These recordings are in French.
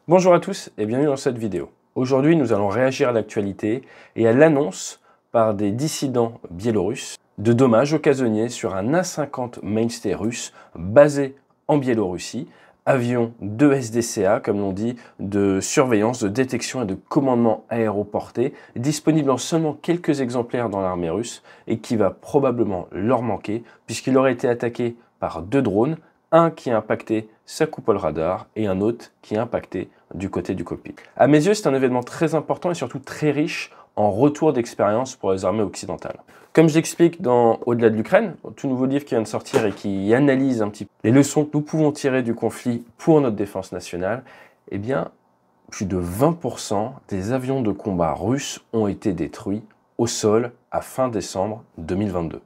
Bonjour à tous et bienvenue dans cette vidéo. Aujourd'hui, nous allons réagir à l'actualité et à l'annonce par des dissidents biélorusses de dommages occasionnés sur un A-50 Mainstay russe basé en Biélorussie, avion de SDCA, comme l'on dit, de surveillance, de détection et de commandement aéroporté, disponible en seulement quelques exemplaires dans l'armée russe et qui va probablement leur manquer puisqu'il aurait été attaqué par deux drones, un qui a impacté sa coupole radar et un autre qui a impacté du côté du cockpit. À mes yeux, c'est un événement très important et surtout très riche en retour d'expérience pour les armées occidentales. Comme je l'explique dans Au-delà de l'Ukraine, tout nouveau livre qui vient de sortir et qui analyse un petit peu les leçons que nous pouvons tirer du conflit pour notre défense nationale, eh bien, plus de 20% des avions de combat russes ont été détruits au sol à fin décembre 2022.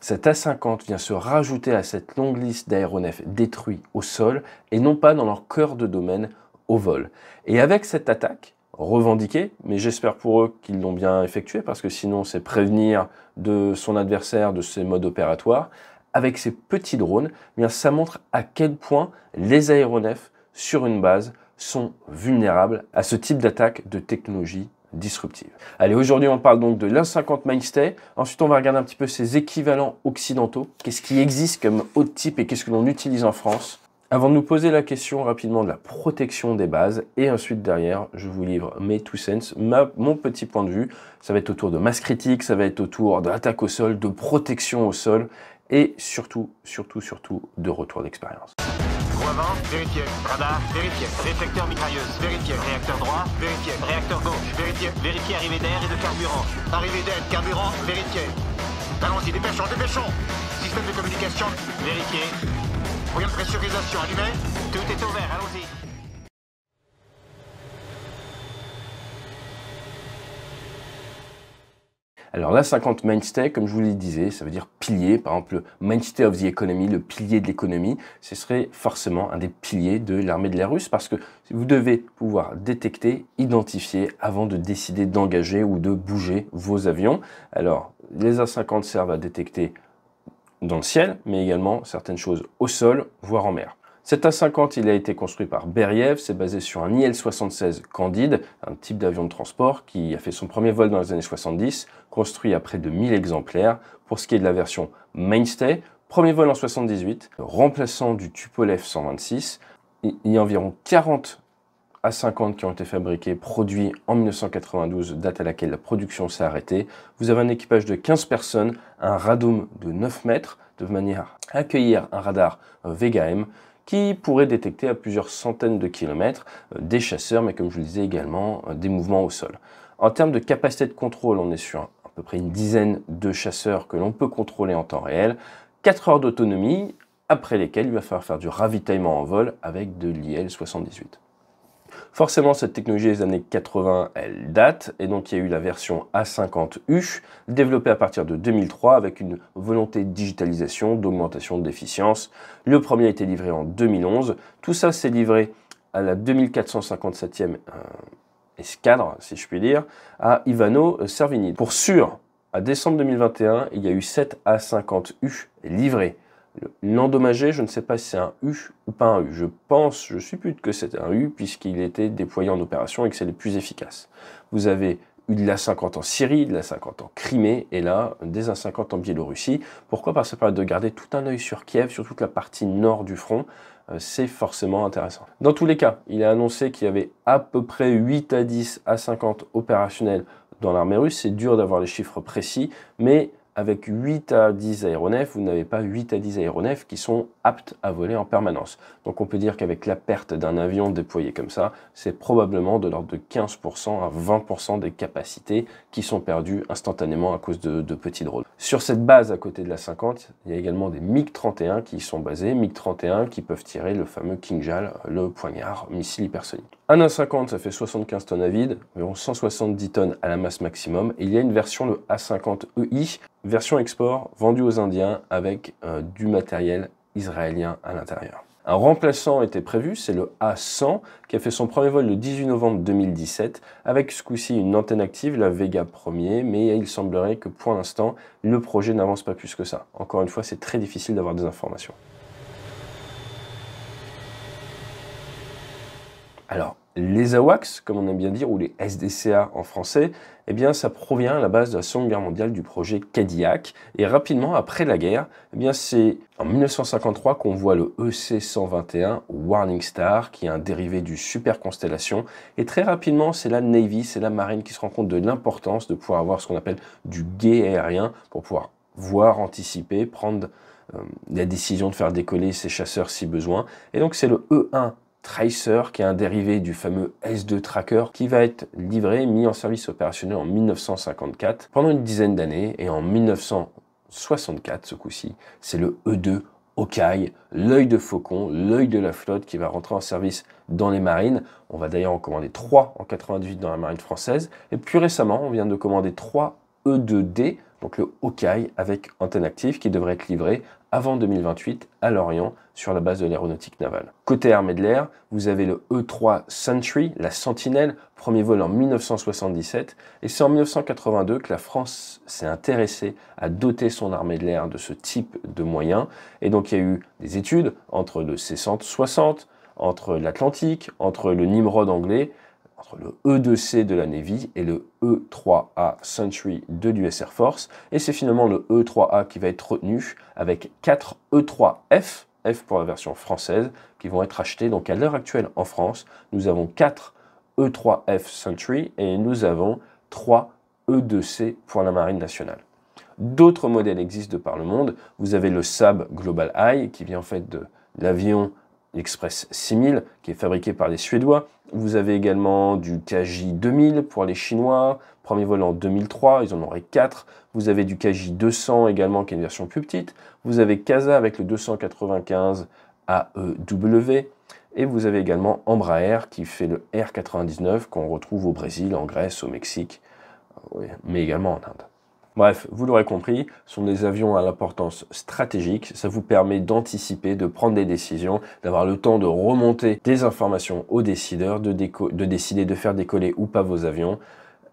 Cet A-50 vient se rajouter à cette longue liste d'aéronefs détruits au sol et non pas dans leur cœur de domaine au vol. Et avec cette attaque revendiquée, mais j'espère pour eux qu'ils l'ont bien effectuée parce que sinon c'est prévenir de son adversaire de ses modes opératoires, avec ces petits drones, eh bien ça montre à quel point les aéronefs sur une base sont vulnérables à ce type d'attaque de technologie disruptive. Allez, aujourd'hui on parle donc de l'A-50 Mainstay, ensuite on va regarder un petit peu ses équivalents occidentaux, qu'est-ce qui existe comme autre type et qu'est-ce que l'on utilise en France, avant de nous poser la question rapidement de la protection des bases, et ensuite derrière je vous livre mes two cents, mon petit point de vue, ça va être autour de masse critique, ça va être autour de l'attaque au sol, de protection au sol, et surtout de retour d'expérience. Avant, vérifié. Radar, vérifié. Réflecteur mitrailleuse, vérifié. Réacteur droit, vérifié. Réacteur gauche, vérifié. Vérifié arrivée d'air et de carburant. Arrivée d'air, carburant, vérifié. Allons-y, dépêchons. Système de communication, vérifié. Moyen de pressurisation allumé. Tout est ouvert, allons-y. Alors l'A-50 Mainstay, comme je vous le disais, ça veut dire pilier. Par exemple, le Mainstay of the Economy, le pilier de l'économie, ce serait forcément un des piliers de l'armée de l'air russe parce que vous devez pouvoir détecter, identifier avant de décider d'engager ou de bouger vos avions. Alors, les A-50 servent à détecter dans le ciel, mais également certaines choses au sol, voire en mer. Cet A-50, il a été construit par Beriev, c'est basé sur un IL-76 Candide, un type d'avion de transport qui a fait son premier vol dans les années 70, construit à près de 1000 exemplaires. Pour ce qui est de la version Mainstay, premier vol en 78, remplaçant du Tupolev 126. Il y a environ 40 A-50 qui ont été fabriqués, produits en 1992, date à laquelle la production s'est arrêtée. Vous avez un équipage de 15 personnes, un radome de 9 mètres, de manière à accueillir un radar Vega-M, qui pourrait détecter à plusieurs centaines de kilomètres des chasseurs, mais comme je vous le disais également, des mouvements au sol. En termes de capacité de contrôle, on est sur à peu près une dizaine de chasseurs que l'on peut contrôler en temps réel, 4 heures d'autonomie, après lesquelles il va falloir faire du ravitaillement en vol avec de l'IL-78. Forcément, cette technologie des années 80, elle date, et donc il y a eu la version A50U, développée à partir de 2003 avec une volonté de digitalisation, d'augmentation de l'efficience. Le premier a été livré en 2011. Tout ça s'est livré à la 2457e escadre, si je puis dire, à Ivano Servini. Pour sûr, à décembre 2021, il y a eu 7 A50U livrés. L'endommagé, je ne sais pas si c'est un U ou pas un U. Je suppute que c'est un U puisqu'il était déployé en opération et que c'est le plus efficace. Vous avez eu de l'A-50 en Syrie, de l'A-50 en Crimée et là, des A-50 en Biélorussie. Pourquoi? Parce que ça permet de garder tout un œil sur Kiev, sur toute la partie nord du front. C'est forcément intéressant. Dans tous les cas, il a annoncé qu'il y avait à peu près 8 à 10 A-50 opérationnels dans l'armée russe. C'est dur d'avoir les chiffres précis, mais avec 8 à 10 aéronefs, vous n'avez pas 8 à 10 aéronefs qui sont aptes à voler en permanence. Donc on peut dire qu'avec la perte d'un avion déployé comme ça, c'est probablement de l'ordre de 15% à 20% des capacités qui sont perdues instantanément à cause de petits drones. Sur cette base à côté de la 50, il y a également des MiG-31 qui y sont basés, MiG-31 qui peuvent tirer le fameux Kinjal, le poignard missile hypersonique. Un A-50, ça fait 75 tonnes à vide, environ 170 tonnes à la masse maximum. Et il y a une version, le A-50EI, version export, vendue aux Indiens avec du matériel israélien à l'intérieur. Un remplaçant était prévu, c'est le A100 qui a fait son premier vol le 18 novembre 2017 avec ce coup-ci une antenne active, la Vega 1er, mais il semblerait que pour l'instant, le projet n'avance pas plus que ça. Encore une fois, c'est très difficile d'avoir des informations. Alors, les AWACS, comme on aime bien dire, ou les SDCA en français, eh bien, ça provient à la base de la Seconde Guerre mondiale du projet Cadillac. Et rapidement, après la guerre, eh bien, c'est en 1953 qu'on voit le EC-121 Warning Star, qui est un dérivé du Super Constellation. Et très rapidement, c'est la Navy, c'est la Marine qui se rend compte de l'importance de pouvoir avoir ce qu'on appelle du guet aérien pour pouvoir voir, anticiper, prendre la décision de faire décoller ces chasseurs si besoin. Et donc, c'est le E-1 Tracer, qui est un dérivé du fameux S-2 Tracker, qui va être livré, mis en service opérationnel en 1954, pendant une dizaine d'années, et en 1964, ce coup-ci, c'est le E-2 Hawkeye, l'œil de faucon, l'œil de la flotte, qui va rentrer en service dans les marines. On va d'ailleurs en commander 3 en 98 dans la marine française, et plus récemment, on vient de commander 3 E-2D, donc le Hawkeye avec antenne active, qui devrait être livré avant 2028 à Lorient sur la base de l'aéronautique navale. Côté armée de l'air, vous avez le E-3 Sentry, la Sentinelle, premier vol en 1977, et c'est en 1982 que la France s'est intéressée à doter son armée de l'air de ce type de moyens, et donc il y a eu des études entre le C-160, entre l'Atlantique, entre le Nimrod anglais, entre le E-2C de la Navy et le E-3A Sentry de l'US Air Force. Et c'est finalement le E-3A qui va être retenu avec 4 E-3F, F pour la version française, qui vont être achetés. Donc à l'heure actuelle en France, nous avons 4 E-3F Sentry et nous avons 3 E-2C pour la Marine nationale. D'autres modèles existent de par le monde. Vous avez le Saab Global Eye qui vient en fait de l'avion Express 6000 qui est fabriqué par les Suédois. Vous avez également du KJ 2000 pour les Chinois, premier vol en 2003, ils en auraient 4. Vous avez du KJ 200 également qui est une version plus petite. Vous avez CASA avec le 295 AEW. Et vous avez également Embraer qui fait le R99 qu'on retrouve au Brésil, en Grèce, au Mexique, mais également en Inde. Bref, vous l'aurez compris, ce sont des avions à l'importance stratégique. Ça vous permet d'anticiper, de prendre des décisions, d'avoir le temps de remonter des informations aux décideurs, de décider de faire décoller ou pas vos avions.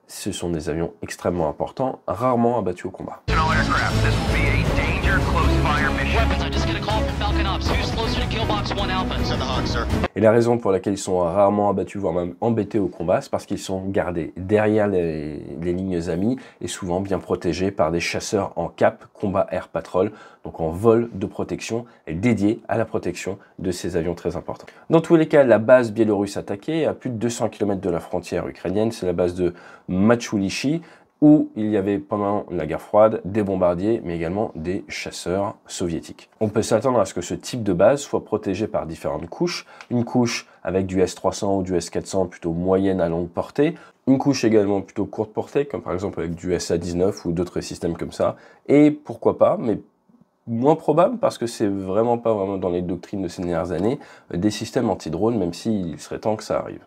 Ce sont des avions extrêmement importants, rarement abattus au combat. Et la raison pour laquelle ils sont rarement abattus, voire même embêtés au combat, c'est parce qu'ils sont gardés derrière les lignes amies et souvent bien protégés par des chasseurs en cap combat air patrol, donc en vol de protection et dédiés à la protection de ces avions très importants. Dans tous les cas, la base biélorusse attaquée, à plus de 200 km de la frontière ukrainienne, c'est la base de Machulichi, où il y avait pendant la guerre froide des bombardiers, mais également des chasseurs soviétiques. On peut s'attendre à ce que ce type de base soit protégé par différentes couches. Une couche avec du S-300 ou du S-400 plutôt moyenne à longue portée. Une couche également plutôt courte portée, comme par exemple avec du SA-19 ou d'autres systèmes comme ça. Et pourquoi pas, mais moins probable parce que c'est vraiment pas vraiment dans les doctrines de ces dernières années, des systèmes anti-drones, même s'il serait temps que ça arrive.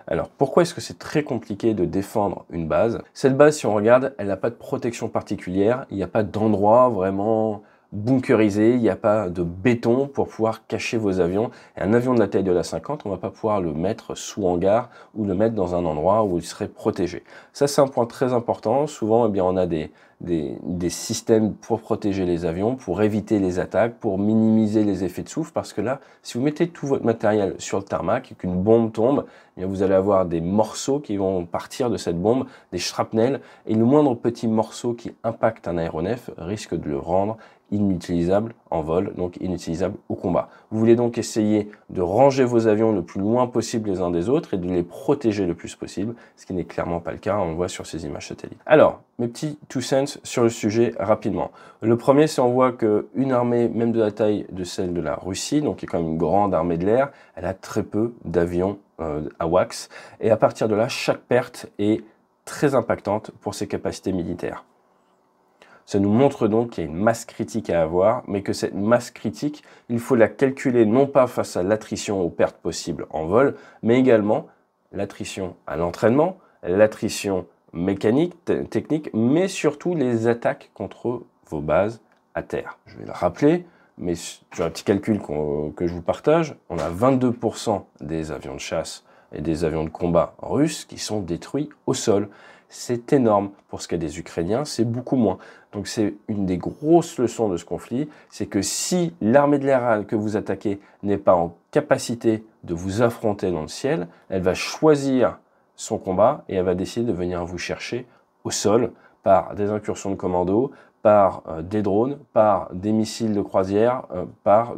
Alors, pourquoi est-ce que c'est très compliqué de défendre une base? Cette base, si on regarde, elle n'a pas de protection particulière, il n'y a pas d'endroit vraiment bunkerisé, il n'y a pas de béton pour pouvoir cacher vos avions. Et un avion de la taille de l'A-50, on ne va pas pouvoir le mettre sous hangar ou le mettre dans un endroit où il serait protégé. Ça, c'est un point très important. Souvent, eh bien, on a des systèmes pour protéger les avions, pour éviter les attaques, pour minimiser les effets de souffle, parce que là, si vous mettez tout votre matériel sur le tarmac et qu'une bombe tombe, eh bien, vous allez avoir des morceaux qui vont partir de cette bombe, des shrapnels, et le moindre petit morceau qui impacte un aéronef risque de le rendre inutilisable en vol, donc inutilisable au combat. Vous voulez donc essayer de ranger vos avions le plus loin possible les uns des autres et de les protéger le plus possible, ce qui n'est clairement pas le cas, on le voit sur ces images satellites. Alors, mes petits 2 cents sur le sujet rapidement. Le premier, c'est on voit qu'une armée, même de la taille de celle de la Russie, donc qui est quand même une grande armée de l'air, elle a très peu d'avions AWACS, et à partir de là, chaque perte est très impactante pour ses capacités militaires. Ça nous montre donc qu'il y a une masse critique à avoir, mais que cette masse critique, il faut la calculer non pas face à l'attrition aux pertes possibles en vol, mais également l'attrition à l'entraînement, l'attrition mécanique, technique, mais surtout les attaques contre vos bases à terre. Je vais le rappeler, mais sur un petit calcul que je vous partage, on a 22% des avions de chasse et des avions de combat russes qui sont détruits au sol. C'est énorme. Pour ce qui est des Ukrainiens, c'est beaucoup moins. Donc c'est une des grosses leçons de ce conflit, c'est que si l'armée de l'air que vous attaquez n'est pas en capacité de vous affronter dans le ciel, elle va choisir son combat et elle va décider de venir vous chercher au sol par des incursions de commando, par des drones, par des missiles de croisière, par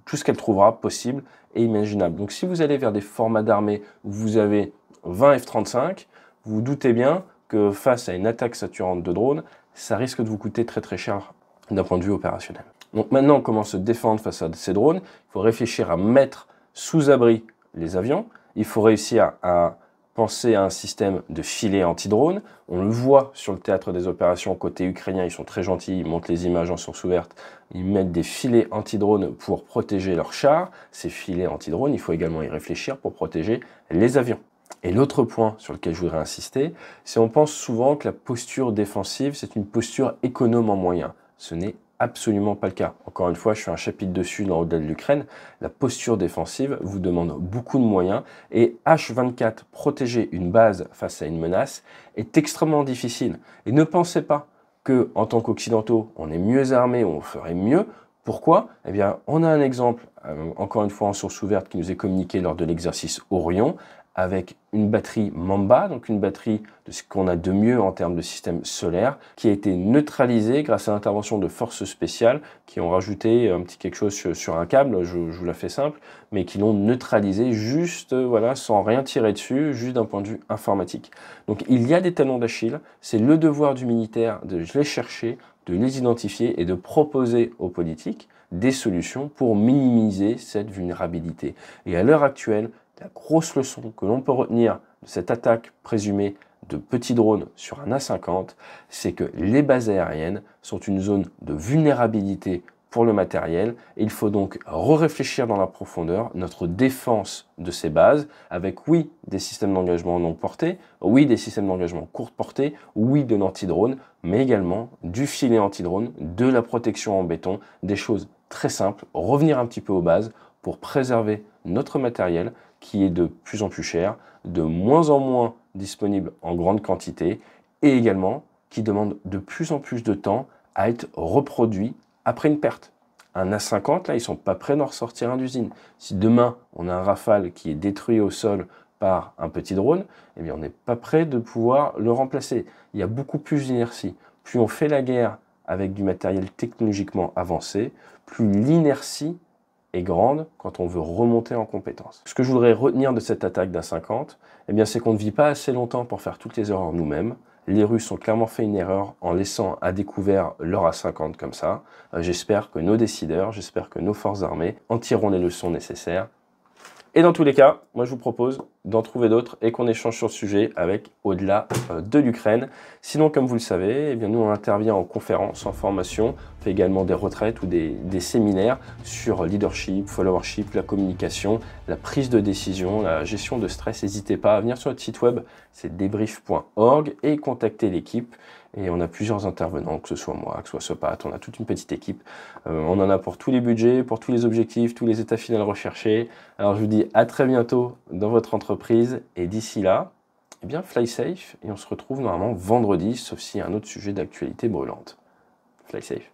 tout ce qu'elle trouvera possible et imaginable. Donc si vous allez vers des formats d'armée où vous avez 20 F-35, vous vous doutez bien que face à une attaque saturante de drones, ça risque de vous coûter très très cher d'un point de vue opérationnel. Donc maintenant, comment se défendre face à ces drones? Il faut réfléchir à mettre sous abri les avions. Il faut réussir à penser à un système de filet anti-drone. On le voit sur le théâtre des opérations côté ukrainien, ils sont très gentils, ils montrent les images en source ouverte. Ils mettent des filets anti-drone pour protéger leurs chars. Ces filets anti-drone, il faut également y réfléchir pour protéger les avions. Et l'autre point sur lequel je voudrais insister, c'est qu'on pense souvent que la posture défensive, c'est une posture économe en moyens. Ce n'est absolument pas le cas. Encore une fois, je fais un chapitre dessus dans Au-delà de l'Ukraine. La posture défensive vous demande beaucoup de moyens et H24, protéger une base face à une menace, est extrêmement difficile. Et ne pensez pas que, en tant qu'Occidentaux, on est mieux armés, on ferait mieux. Pourquoi? Eh bien, on a un exemple, encore une fois en source ouverte, qui nous est communiqué lors de l'exercice Orion, avec une batterie Mamba, donc une batterie de ce qu'on a de mieux en termes de système solaire, qui a été neutralisée grâce à l'intervention de forces spéciales qui ont rajouté un petit quelque chose sur un câble, je vous la fais simple, mais qui l'ont neutralisé juste, voilà, sans rien tirer dessus, juste d'un point de vue informatique. Donc il y a des talons d'Achille, c'est le devoir du militaire de les chercher, de les identifier et de proposer aux politiques des solutions pour minimiser cette vulnérabilité. Et à l'heure actuelle, la grosse leçon que l'on peut retenir de cette attaque présumée de petits drones sur un A-50, c'est que les bases aériennes sont une zone de vulnérabilité pour le matériel et il faut donc réfléchir dans la profondeur notre défense de ces bases avec oui des systèmes d'engagement longue portée, oui des systèmes d'engagement courte portée, oui de l'anti-drone, mais également du filet anti-drone, de la protection en béton, des choses très simples, revenir un petit peu aux bases pour préserver notre matériel qui est de plus en plus cher, de moins en moins disponible en grande quantité et également qui demande de plus en plus de temps à être reproduit après une perte. Un A50, là, ils ne sont pas prêts d'en ressortir un d'usine. Si demain, on a un Rafale qui est détruit au sol par un petit drone, eh bien, on n'est pas prêt de pouvoir le remplacer. Il y a beaucoup plus d'inertie. Plus on fait la guerre avec du matériel technologiquement avancé, plus l'inertie est grande quand on veut remonter en compétence. Ce que je voudrais retenir de cette attaque d'A50, eh bien, c'est qu'on ne vit pas assez longtemps pour faire toutes les erreurs nous-mêmes. Les Russes ont clairement fait une erreur en laissant à découvert leur A50 comme ça. J'espère que nos décideurs, j'espère que nos forces armées en tireront les leçons nécessaires. Et dans tous les cas, moi je vous propose d'en trouver d'autres et qu'on échange sur le sujet avec Au-delà de l'Ukraine. Sinon, comme vous le savez, eh bien, nous on intervient en conférence, en formation, on fait également des retraites ou des séminaires sur leadership, followership, la communication, la prise de décision, la gestion de stress. N'hésitez pas à venir sur notre site web, c'est debrief.org et contacter l'équipe. Et on a plusieurs intervenants, que ce soit moi, que ce soit Sopat, on a toute une petite équipe. On en a pour tous les budgets, pour tous les objectifs, tous les états finaux recherchés. Alors je vous dis à très bientôt dans votre entreprise. Et d'ici là, eh bien, fly safe. Et on se retrouve normalement vendredi, sauf s'il y a un autre sujet d'actualité brûlante. Fly safe.